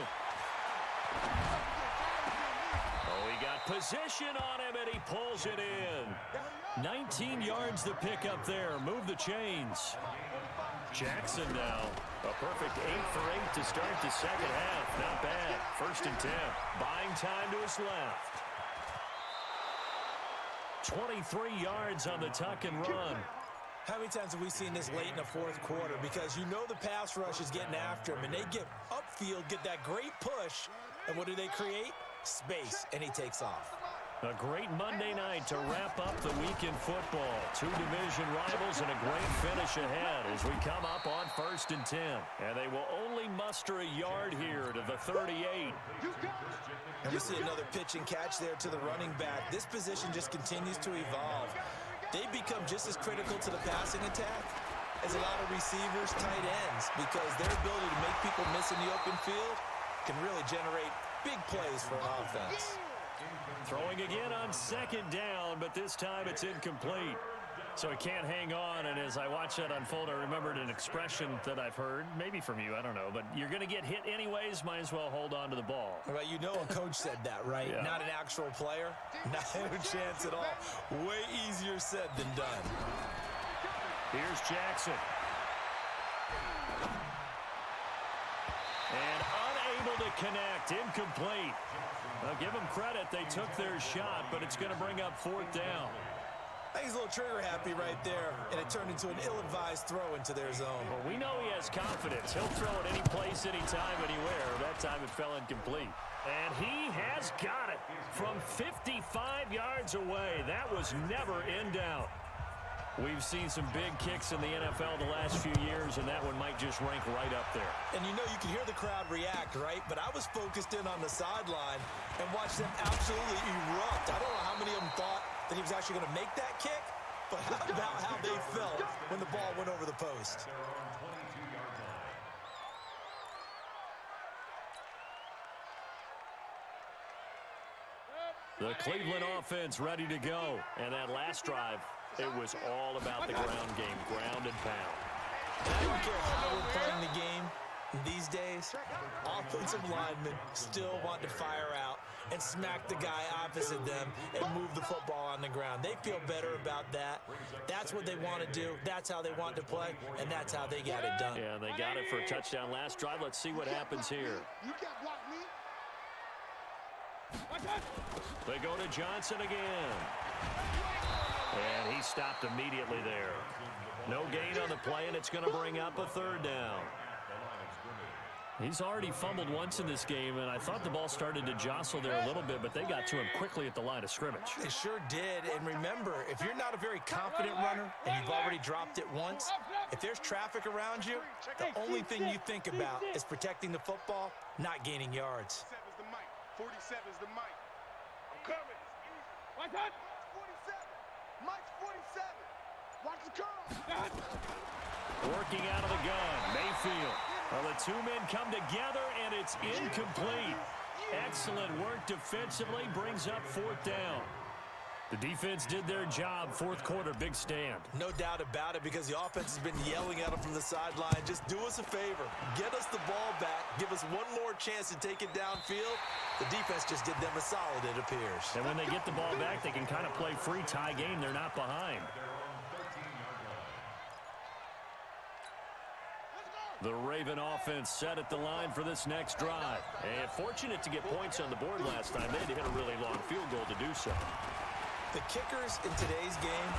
Oh, he got position on him, and he pulls it in. 19 yards to pick up there. Move the chains. Jackson now. A perfect 8 for 8 to start the 2nd half. Not bad. 1st and 10. Buying time to his left. 23 yards on the tuck and run. How many times have we seen this late in the fourth quarter? Because you know the pass rush is getting after him, and they get upfield, get that great push, and what do they create? Space, and he takes off. A great Monday night to wrap up the week in football. Two division rivals and a great finish ahead as we come up on 1st and 10. And they will only muster a yard here to the 38. And we see another pitch and catch there to the running back. This position just continues to evolve. They become just as critical to the passing attack as a lot of receivers, tight ends, because their ability to make people miss in the open field can really generate big plays for an offense. Throwing again on 2nd down, but this time it's incomplete. So he can't hang on, and as I watch that unfold, I remembered an expression that I've heard, maybe from you, I don't know, but you're going to get hit anyways, might as well hold on to the ball. Well, you know a coach said that, right? Yeah. Not an actual player. Not a chance at all. Way easier said than done. Here's Jackson. And unable to connect, incomplete. I'll give them credit, they took their shot, but it's going to bring up 4th down. I think he's a little trigger happy right there, and it turned into an ill-advised throw into their zone. Well, we know he has confidence. He'll throw it any place, anytime, anywhere. That time it fell incomplete. And he has got it from 55 yards away. That was never in doubt. We've seen some big kicks in the NFL the last few years, and that one might just rank right up there. And you know, you can hear the crowd react, right? But I was focused in on the sideline and watched them absolutely erupt. I don't know how many of them thought that he was actually going to make that kick, but how about how they felt when the ball went over the post? The Cleveland offense ready to go. And that last drive, it was all about the ground game, ground and pound. I don't care how we're playing the game these days, offensive linemen still want to fire out and smack the guy opposite them and move the football on the ground. They feel better about that. That's what they want to do. That's how they want to play, and that's how they got it done. Yeah, they got it for a touchdown last drive. Let's see what happens here. You can't block me. They go to Johnson again. And he stopped immediately there. No gain on the play, and it's going to bring up a 3rd down. He's already fumbled once in this game, and I thought the ball started to jostle there a little bit, but they got to him quickly at the line of scrimmage. They sure did, and remember, if you're not a very confident runner and you've already dropped it once, if there's traffic around you, the only thing you think about is protecting the football, not gaining yards. 47 is the mic. I'm coming. Watch that. 47. Mike's 47. Watch the curl. Working out of the gun, Mayfield. Well, the two men come together, and it's incomplete. Excellent work defensively, brings up 4th down. The defense did their job, 4th quarter, big stand. No doubt about it, because the offense has been yelling at them from the sideline. Just do us a favor. Get us the ball back. Give us one more chance to take it downfield. The defense just did them a solid, it appears. And when they get the ball back, they can kind of play free tie game. They're not behind. The Raven offense set at the line for this next drive. And fortunate to get points on the board last time. They had to hit a really long field goal to do so. The kickers in today's game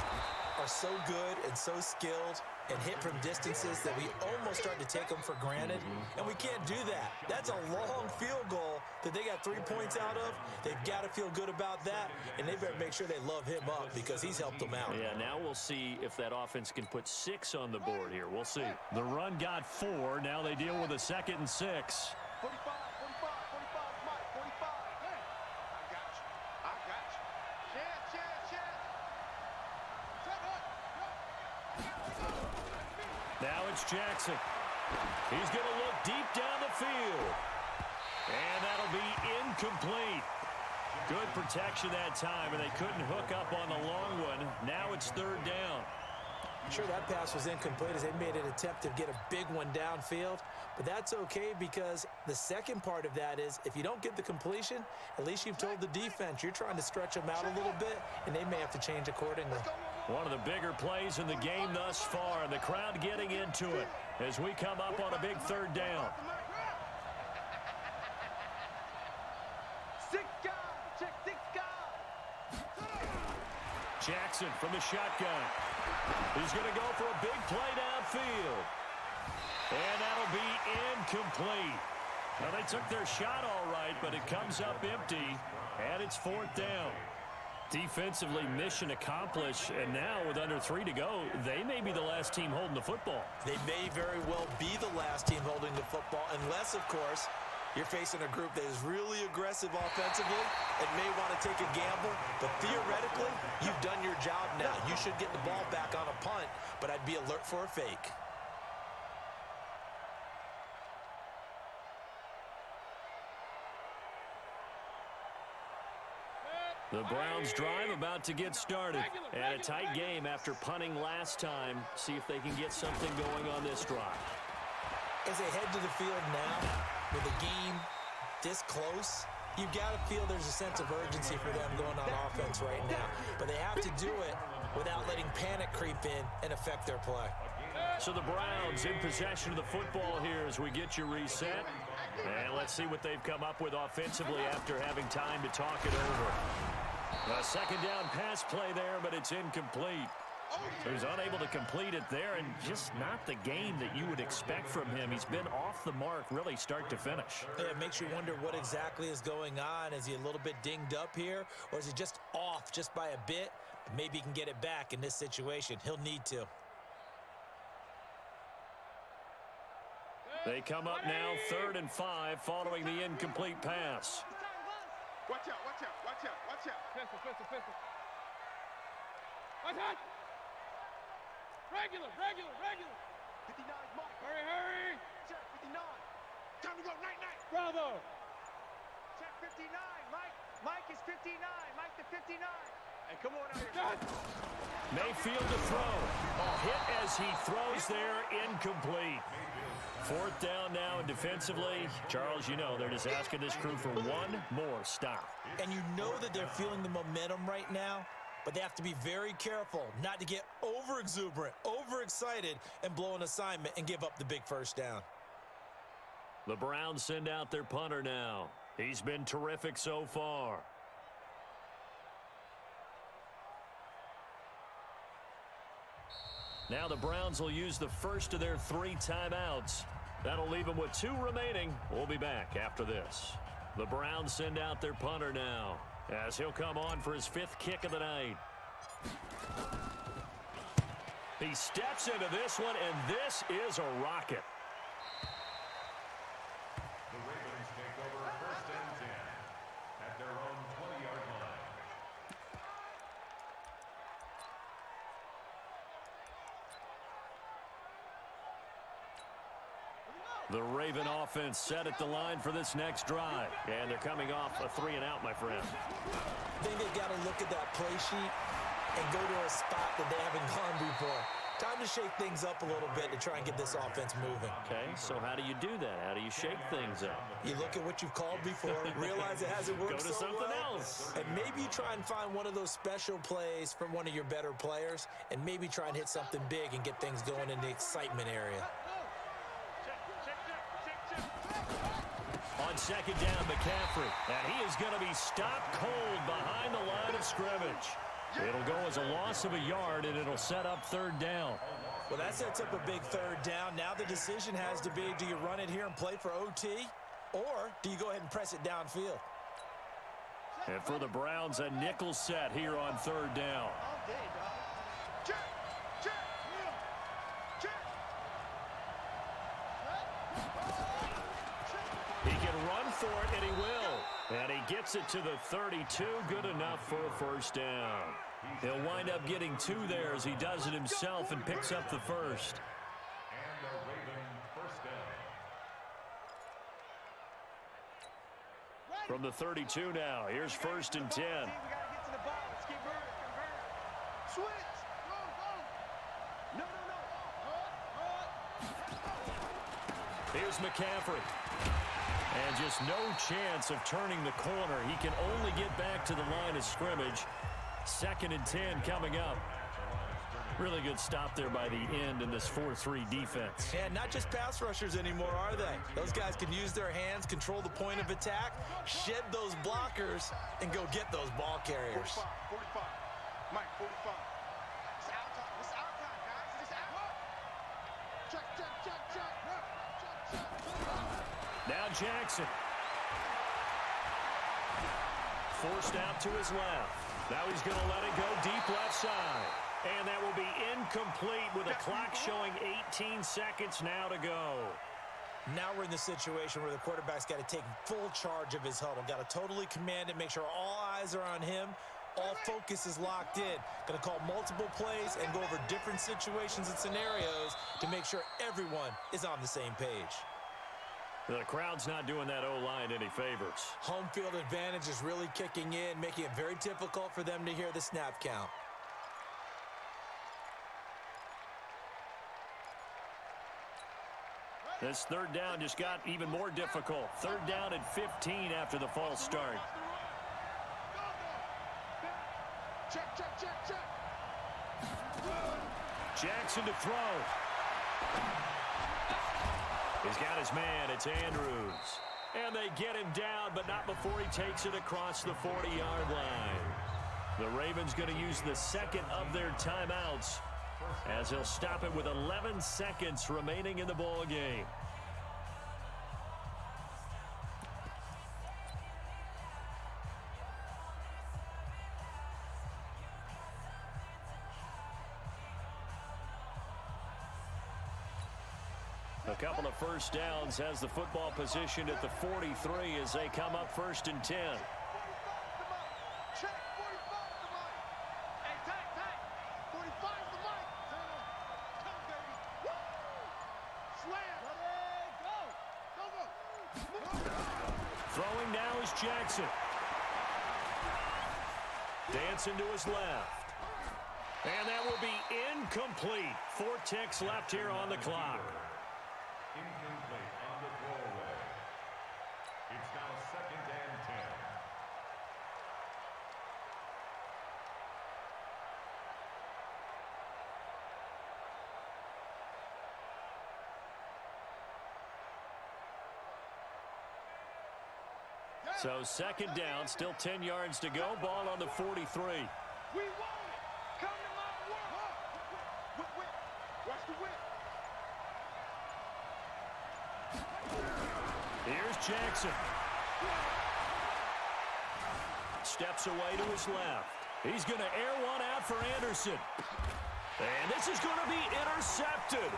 are so good and so skilled and hit from distances that we almost start to take them for granted, and we can't do that. That's a long field goal that they got 3 points out of. They've got to feel good about that, and they better make sure they love him up because he's helped them out. Yeah, now we'll see if that offense can put 6 on the board here. We'll see. The run got 4. Now they deal with a 2nd and 6. 45, 45, 45, Mike, 45. Hey, I got you. Chance. Now it's Jackson. He's going to look deep down the field. And that'll be incomplete. Good protection that time, and they couldn't hook up on the long one. Now it's 3rd down. Sure, that pass was incomplete as they made an attempt to get a big one downfield, but that's okay because the second part of that is if you don't get the completion, at least you've told the defense you're trying to stretch them out a little bit, and they may have to change accordingly. One of the bigger plays in the game thus far, and the crowd getting into it as we come up on a big 3rd down. 6 guys, check 6 guys. Jackson from the shotgun. He's going to go for a big play downfield. And that'll be incomplete. Well, they took their shot all right, but it comes up empty, and it's 4th down. Defensively, mission accomplished, and now with under 3 to go, they may be the last team holding the football. They may very well be the last team holding the football, unless, of course, you're facing a group that is really aggressive offensively and may want to take a gamble. But theoretically, you've done your job now. You should get the ball back on a punt, but I'd be alert for a fake. The Browns drive about to get started. And a tight game after punting last time. See if they can get something going on this drive. As they head to the field now, with a game this close, you've got to feel there's a sense of urgency for them going on offense right now. But they have to do it without letting panic creep in and affect their play. So the Browns in possession of the football here as we get you reset. And let's see what they've come up with offensively after having time to talk it over. A second down pass play there, but it's incomplete. So he's unable to complete it there, and just not the game that you would expect from him. He's been off the mark really start to finish. Yeah, it makes you wonder what exactly is going on. Is he a little bit dinged up here, or is he just off just by a bit? Maybe he can get it back in this situation. He'll need to. They come up now 3rd and 5 following the incomplete pass. Watch out, watch out, watch out, watch out. Pistol, pistol, pistol. Watch out. Regular, regular, regular. 59, Mike. Hurry, hurry. Check 59. Time to go, night, night. Bravo. Check 59, Mike. Mike is 59. Mike the 59. Hey, come on out here. Mayfield to throw. Hit as he throws there, incomplete. 4th down now, and defensively, Charles, you know, they're just asking this crew for one more stop. And you know that they're feeling the momentum right now, but they have to be very careful not to get over-exuberant, overexcited, and blow an assignment and give up the big first down. The Browns send out their punter now. He's been terrific so far. Now the Browns will use the first of their 3 timeouts. That'll leave them with 2 remaining. We'll be back after this. The Browns send out their punter now, as he'll come on for his 5th kick of the night. He steps into this one, and this is a rocket. The Ravens take over 1st and 10 at their own 20-yard line. The Raven offense set at the line for this next drive. And they're coming off a 3-and-out, my friend. I think they've got to look at that play sheet and go to a spot that they haven't gone before. Time to shake things up a little bit to try and get this offense moving. Okay, so how do you do that? How do you shake things up? You look at what you've called before, realize it hasn't worked Go to so something well, else. and maybe you try and find one of those special plays from one of your better players, and maybe try and hit something big and get things going in the excitement area. On second down, McCaffrey. And he is going to be stopped cold behind the line of scrimmage. It'll go as a loss of a yard, and it'll set up 3rd down. Well, that sets up a big 3rd down. Now the decision has to be, do you run it here and play for OT, or do you go ahead and press it downfield? And for the Browns, a nickel set here on 3rd down. Check, check, check. He can run for it, and he will. And he gets it to the 32. Good enough for a 1st down. He'll wind up getting 2 there as he does it himself and picks up the 1st. And the Raven 1st down. From the 32 now, here's 1st and 10. We got to get to the ball. Let's keep moving. Convert. Switch. Go, go. No, no, no. Here's McCaffrey. And just no chance of turning the corner. He can only get back to the line of scrimmage. 2nd and 10 coming up. Really good stop there by the end in this 4-3 defense. And not just pass rushers anymore, are they? Those guys can use their hands, control the point of attack, shed those blockers, and go get those ball carriers. 45, 45. Mike, 45. It's our time. It's our time, guys. It's our. Check, check, check, check. Check, check. Now Jackson. Forced out to his left. Now he's going to let it go deep left side. And that will be incomplete with a clock showing 18 seconds now to go. Now we're in the situation where the quarterback's got to take full charge of his huddle. Got to totally command it, make sure all eyes are on him. All focus is locked in. Going to call multiple plays and go over different situations and scenarios to make sure everyone is on the same page. The crowd's not doing that O-line any favors. Home field advantage is really kicking in, making it very difficult for them to hear the snap count. This third down just got even more difficult. Third down and 15 after the false start. Check, check, check, check. Jackson to throw. He's got his man. It's Andrews. And they get him down, but not before he takes it across the 40-yard line. The Ravens going to use the second of their timeouts as he'll stop it with 11 seconds remaining in the ball game. A couple of first downs has the football positioned at the 43 as they come up 1st and 10. Check, 45 the mic. Hey, tank, tank. 45 the mic. Come, baby. Woo! Slam. Ready, go. Go, go. Throwing now is Jackson. Dancing to his left. And that will be incomplete. 4 ticks left here on the clock. Incomplete on the throwaway. It's now 2nd and 10. So 2nd down, still 10 yards to go. Ball on the 43. We want it. Come to my world. Whip, whip. Watch the whip. Here's Jackson. Steps away to his left. He's going to air one out for Anderson. And this is going to be intercepted.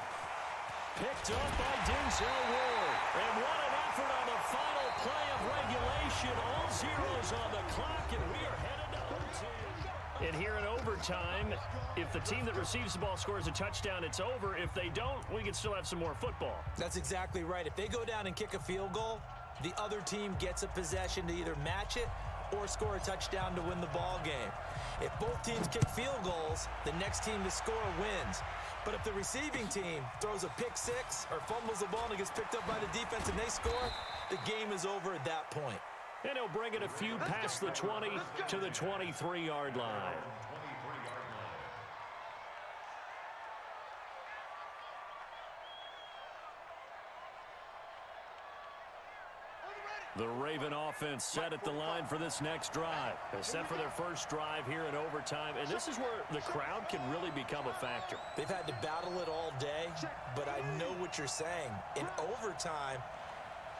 Picked up by Denzel Ward. And what an effort on the final play of regulation. All zeros on the clock, and we are headed to OT. And here in overtime, if the team that receives the ball scores a touchdown, it's over. If they don't, we can still have some more football. That's exactly right. If they go down and kick a field goal, the other team gets a possession to either match it or score a touchdown to win the ball game. If both teams kick field goals, the next team to score wins. But if the receiving team throws a pick six or fumbles the ball and it gets picked up by the defense and they score, the game is over at that point. And he'll bring it a few past the 20 to the 23-yard line. The Raven offense set at the line for this next drive. They're set for their first drive here in overtime, and this is where the crowd can really become a factor. They've had to battle it all day, but I know what you're saying. In overtime,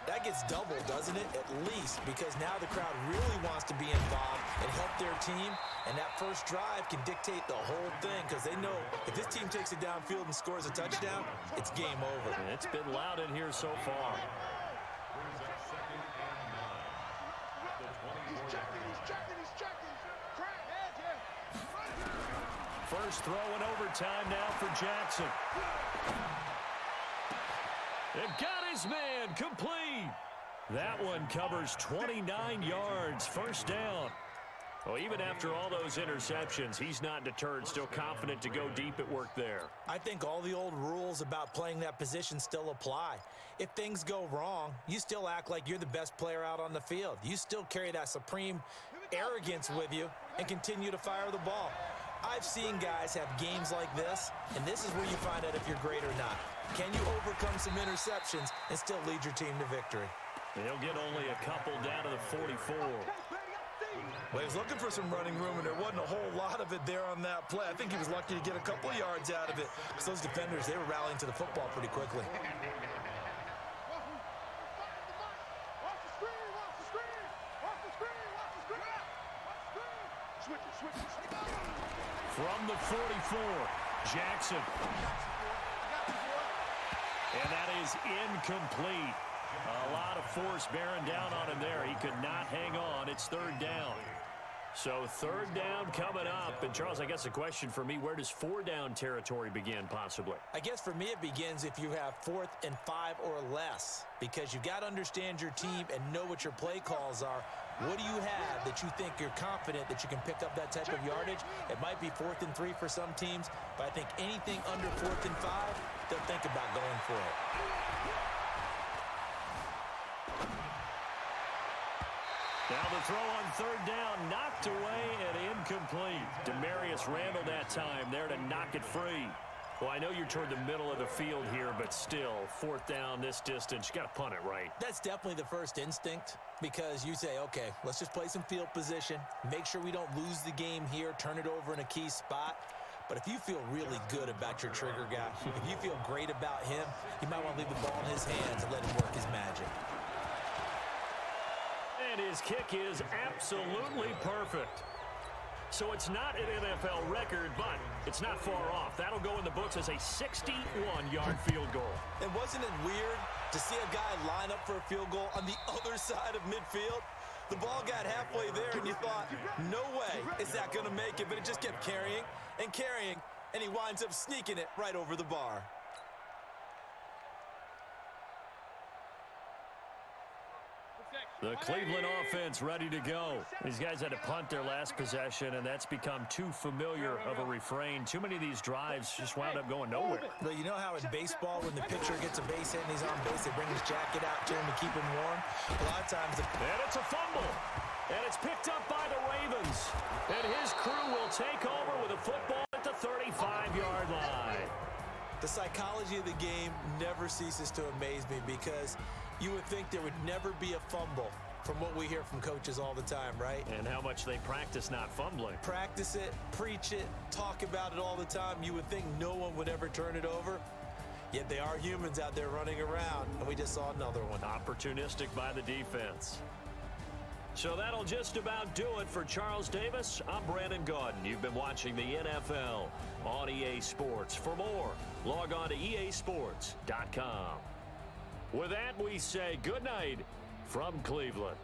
that gets doubled, doesn't it? At least, because now the crowd really wants to be involved and help their team, and that first drive can dictate the whole thing because they know if this team takes it downfield and scores a touchdown, it's game over. And it's been loud in here so far. Brings up 2nd and 9. At the 24. He's checking. Crack. First throw in overtime now for Jackson. They've got his man complete. That one covers 29 yards. First down. Well, even after all those interceptions, he's not deterred, still confident to go deep at work there. I think all the old rules about playing that position still apply. If things go wrong, you still act like you're the best player out on the field. You still carry that supreme arrogance with you and continue to fire the ball. I've seen guys have games like this, and this is where you find out if you're great or not. Can you overcome some interceptions and still lead your team to victory? They'll get only a couple down to the 44. Well, he was looking for some running room, and there wasn't a whole lot of it there on that play. I think he was lucky to get a couple of yards out of it, because those defenders, they were rallying to the football pretty quickly. From the 44, Jackson. And that is incomplete. A lot of force bearing down on him there. He could not hang on. It's third down. So third down coming up. And, Charles, I guess the question for me, where does four-down territory begin possibly? I guess for me it begins if you have 4th and 5 or less, because you've got to understand your team and know what your play calls are. What do you have that you think you're confident that you can pick up that type of yardage? It might be 4th and 3 for some teams, but I think anything under 4th and 5, they'll think about going for it. Now the throw on third down, knocked away and incomplete. Demarius Randall that time there to knock it free. Well, I know you're toward the middle of the field here, but still, fourth down this distance, you got to punt it, right? That's definitely the first instinct, because you say, okay, let's just play some field position, make sure we don't lose the game here, turn it over in a key spot. But if you feel really good about your trigger guy, if you feel great about him, you might want to leave the ball in his hands and let him work his magic. And his kick is absolutely perfect. So it's not an NFL record, but it's not far off. That'll go in the books as a 61-yard field goal. And wasn't it weird to see a guy line up for a field goal on the other side of midfield? The ball got halfway there, and you thought, no way is that going to make it, but it just kept carrying and carrying, and he winds up sneaking it right over the bar. The Cleveland offense ready to go. These guys had to punt their last possession, and that's become too familiar of a refrain. Too many of these drives just wound up going nowhere. But you know how in baseball, when the pitcher gets a base hit and he's on base, they bring his jacket out to him to keep him warm? A lot of times... And it's a fumble. And it's picked up by the Ravens. And his crew will take over with a football at the 35-yard line. The psychology of the game never ceases to amaze me, because you would think there would never be a fumble from what we hear from coaches all the time, right? And how much they practice not fumbling. Practice it, preach it, talk about it all the time. You would think no one would ever turn it over. Yet they are humans out there running around, and we just saw another one. Opportunistic by the defense. So that'll just about do it for Charles Davis. I'm Brandon Gaudin. You've been watching the NFL on EA Sports. For more, log on to easports.com. With that, we say good night from Cleveland.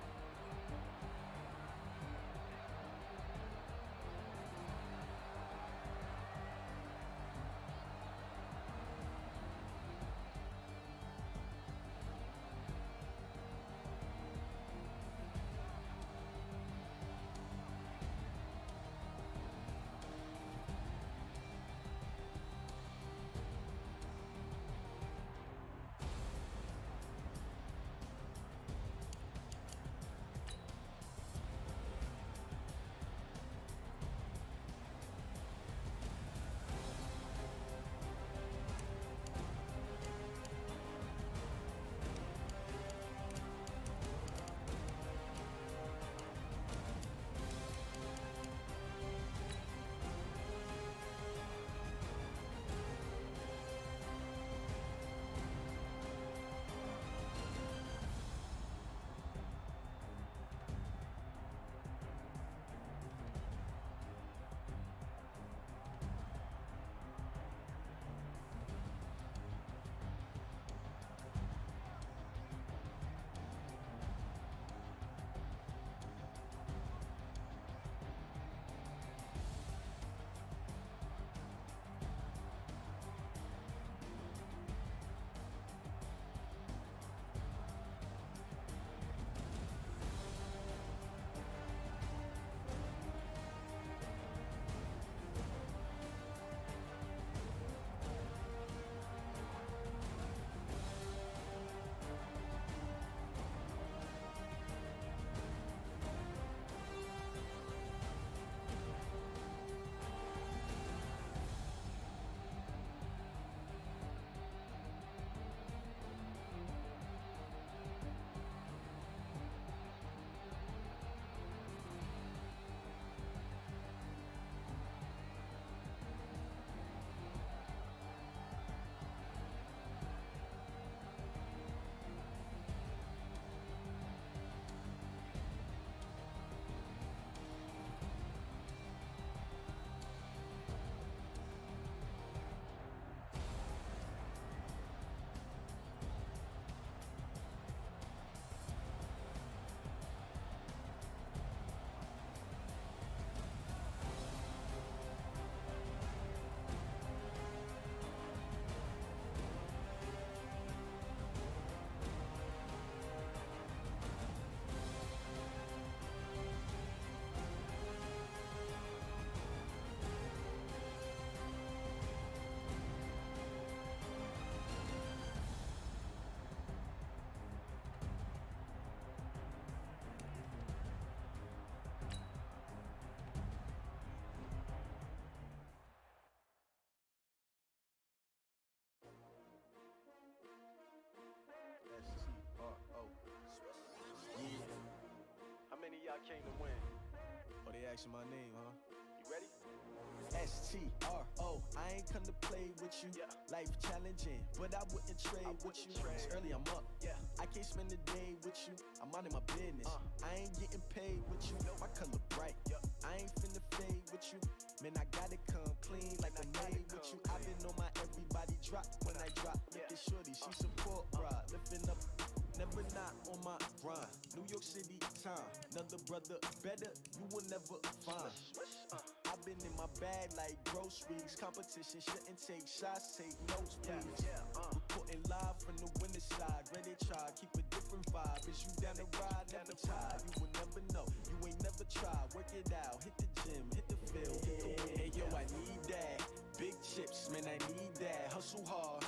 came to win. Oh, they asking my name, huh? You ready? STRO, I ain't come to play with you. Yeah. Life challenging, but I wouldn't trade with you. It's early, I'm up. Yeah. I can't spend the day with you. I'm minding my business. I ain't getting paid with you. My color bright. Yep. I ain't finna fade with you. Man, I gotta come clean like a maid with you. I've been on my everybody drop when I drop. Look at shorty, she support ride. Lifting up, never not on my grind. New York City time. Another brother better, you will never find. I've been in my bag like groceries. Competition shouldn't take shots, take notes, please. Reporting live from the winter side. Ready to try, keep a different vibe. Is you down the ride, never tired. You will never know, you ain't never tried. Work it out, hit the gym, hit the field, hit the win. Hey yo, I need that. Big chips, man, I need that. Hustle hard,